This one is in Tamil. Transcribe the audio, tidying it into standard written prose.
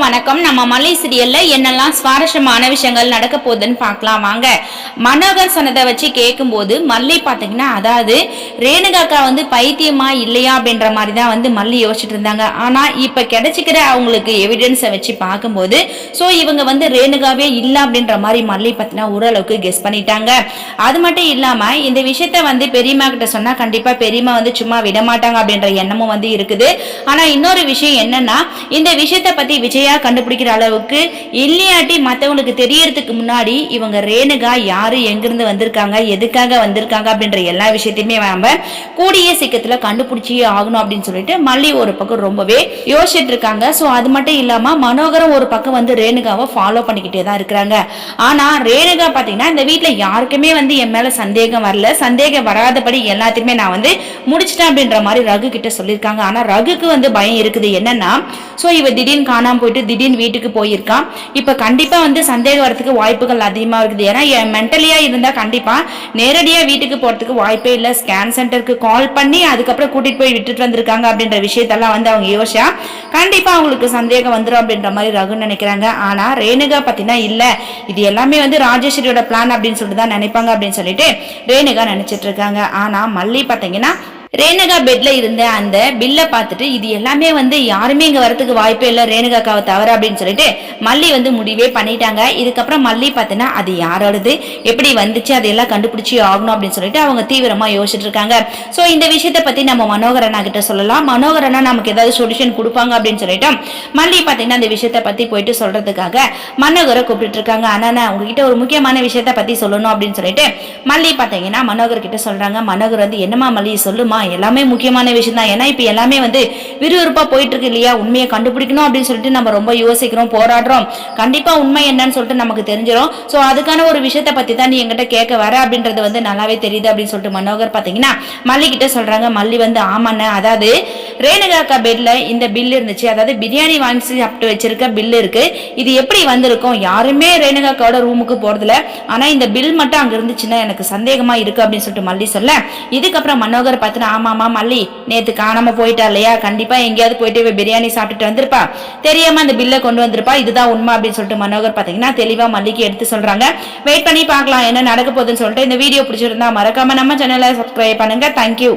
வணக்கம். நம்ம மல்லி சீரியல்ல என்னெல்லாம் சுவாரஸ்யமான விஷயங்கள் நடக்க போகுதுன்னு பார்க்கலாம் வாங்க. மனோகர் சொன்னதை வச்சு கேட்கும்போது மல்லி பார்த்தீங்கன்னா, அதாவது ரேணுகாக்கா பைத்தியமா இல்லையா அப்படின்ற மாதிரி தான் மல்லி யோசிச்சுட்டு இருந்தாங்க. ஆனா இப்ப கிடைச்சிக்கிற அவங்களுக்கு எவிடன்ஸை வச்சு பார்க்கும்போது இவங்க ரேணுகாவே இல்லை அப்படின்ற மாதிரி மல்லி பார்த்தீங்கன்னா ஓரளவுக்கு கெஸ் பண்ணிட்டாங்க. அது மட்டும் இல்லாம இந்த விஷயத்த பெரியம்மா கிட்ட சொன்னா கண்டிப்பா பெரியம்மா சும்மா விட மாட்டாங்க அப்படின்ற எண்ணமும் இருக்குது. ஆனா இன்னொரு விஷயம் என்னன்னா, இந்த விஷயத்தை பத்தி விஜயா கண்டுபிடிக்கிற அளவுக்கு இல்லையாட்டி மற்றவங்களுக்கு தெரியறதுக்கு முன்னாடி இவங்க ரேணுகா யாரு, எங்கிருந்து வந்திருக்காங்க, எதுக்காக வந்திருக்காங்க அப்படின்ற எல்லா விஷயத்தையுமே நாம கூடிய சீக்கிரத்துல கண்டுபிடிச்சே ஆகணும் அப்படின்னு சொல்லிட்டு மல்லி ஒரு பக்கம் ரொம்பவே யோசிச்சுட்டு இருக்காங்க. ஸோ அது மட்டும் இல்லாம மனோகரம் ஒரு பக்கம் ரேணுகாவை ஃபாலோ பண்ணிக்கிட்டே தான் இருக்கிறாங்க. ஆனா ரேணுகா பாத்தீங்கன்னா இந்த வீட்டுல யாருக்குமே என் மேல சந்தேகம் வரல, சந்தேகம் வராதபடி எல்லாத்தையுமே நான் முடிச்சிட்டேன் அப்படின்ற மாதிரி ரகு கிட்ட சொல்லியிருக்காங்க. ஆனா ரகுக்கு பயம் இருக்குது. என்னன்னா இவ திடீர்னு காணாம போயிட்டு திடீர்னு வீட்டுக்கு போயிருக்கான். இப்ப கண்டிப்பா சந்தேகம் வரதுக்கு வாய்ப்புகள் அதிகமா இருக்குது. ஏன்னா மென்டலியா இருந்தா கண்டிப்பா நேரடியா வீட்டுக்கு போறதுக்கு வாய்ப்பே இல்ல. ஸ்கேன் சென்டருக்கு கால் பண்ணி அதுக்கப்புறம் கூட்டிட்டு போய் விட்டுட்டு வந்திருக்காங்க அப்படின்ற விஷயத்தெல்லாம் அவங்க யோசிச்சா கண்டிப்பா அவங்களுக்கு சந்தேகம் வந்துடும் அப்படின்ற மாதிரி ரகு நினைக்கிறாங்க. ஆனா ரேணுகா பாத்தீங்கன்னா இல்ல, இது எல்லாமே ராஜேஸ்வரியோட பிளான் அப்படின்னு சொல்லிட்டு தான் நினைப்பாங்க அப்படின்னு சொல்லிட்டு ரேணுகா நினைச்சிட்டு இருக்காங்க. ஆனா மல்லி பாத்தீங்கன்னா ரேணுகா பெட்ல இருந்த அந்த பில்லை பார்த்துட்டு இது எல்லாமே யாருமே இங்க வரதுக்கு வாய்ப்பே இல்லை ரேணுகாக்காவை தவிர அப்படின்னு சொல்லிட்டு மல்லி முடிவே பண்ணிட்டாங்க. இதுக்கப்புறம் மல்லி பார்த்தீங்கன்னா அது யாரோடது, எப்படி வந்துச்சு, அதையெல்லாம் கண்டுபிடிச்சி ஆகணும் அப்படின்னு சொல்லிட்டு அவங்க தீவிரமா யோசிச்சுட்டு இருக்காங்க. ஸோ இந்த விஷயத்த பத்தி நம்ம மனோகரனா கிட்ட சொல்லலாம். மனோகரனா நமக்கு ஏதாவது சொல்யூஷன் கொடுப்பாங்க அப்படின்னு சொல்லிட்டு மல்லி பார்த்தீங்கன்னா அந்த விஷயத்த பத்தி போயிட்டு சொல்றதுக்காக மனோகரை கூப்பிட்டு இருக்காங்க. ஆனா உங்ககிட்ட ஒரு முக்கியமான விஷயத்த பத்தி சொல்லணும் அப்படின்னு சொல்லிட்டு மல்லி பார்த்தீங்கன்னா மனோகர் கிட்ட சொல்றாங்க. மனோகர் என்னமா மல்லி சொல்லுமா, எல்லாமே முக்கியமான விஷயம் தான். ஏன்னா இப்ப எல்லாமே விறுவிறுப்பா போயிட்டு இருக்கு இல்லையா, உண்மையை கண்டுபிடிக்கணும் அப்படின்னு சொல்லிட்டு நம்ம ரொம்ப யோசிக்கிறோம், போராடுறோம். கண்டிப்பா உண்மை என்னன்னு சொல்லிட்டு நமக்கு தெரிஞ்சிடும். சோ அதுக்கான ஒரு விஷயத்த பத்தி தான் நீ எங்கிட்ட கேட்க வர அப்படின்றது நல்லாவே தெரியுது அப்படின்னு சொல்லிட்டு மனோகர் பாத்தீங்கன்னா மல்லி கிட்ட சொல்றாங்க. மல்லி ஆமாண்ண, அதாவது ரேணுகாக்கா பெட்ல இந்த பில் இருந்துச்சு, அதாவது பிரியாணி வாங்கி சாப்பிட்டு வச்சிருக்க பில் இருக்கு. இது எப்படி வந்திருக்கும், யாருமே ரேணுகாக்காவோட ரூமுக்கு போறதுல, ஆனா இந்த பில் மட்டும் அங்க இருந்துச்சுன்னா எனக்கு சந்தேகமா இருக்கு அப்படின்னு சொல்லிட்டு மல்லி சொல்ல, இதுக்கப்புறம் மனோகர் பார்த்துனா ஆமாமா மல்லி நேத்து காணாம போயிட்டா இல்லையா, கண்டிப்பா எங்கேயாவது போயிட்டு பிரியாணி சாப்பிட்டுட்டு வந்திருப்பா, தெரியாம அந்த பில்லை கொண்டு வந்திருப்பா, இதுதான் உண்மை அப்படின்னு சொல்லிட்டு மனோகர் பாத்தீங்கன்னா தெளிவா மல்லிக்கு எடுத்து சொல்றாங்க. வெயிட் பண்ணி பார்க்கலாம் என்ன நடக்க போகுதுன்னு சொல்லிட்டு. இந்த வீடியோ பிடிச்சிருந்தா மறக்காம நம்ம சேனலை சப்ஸ்கிரைப் பண்ணுங்க. தேங்க்யூ.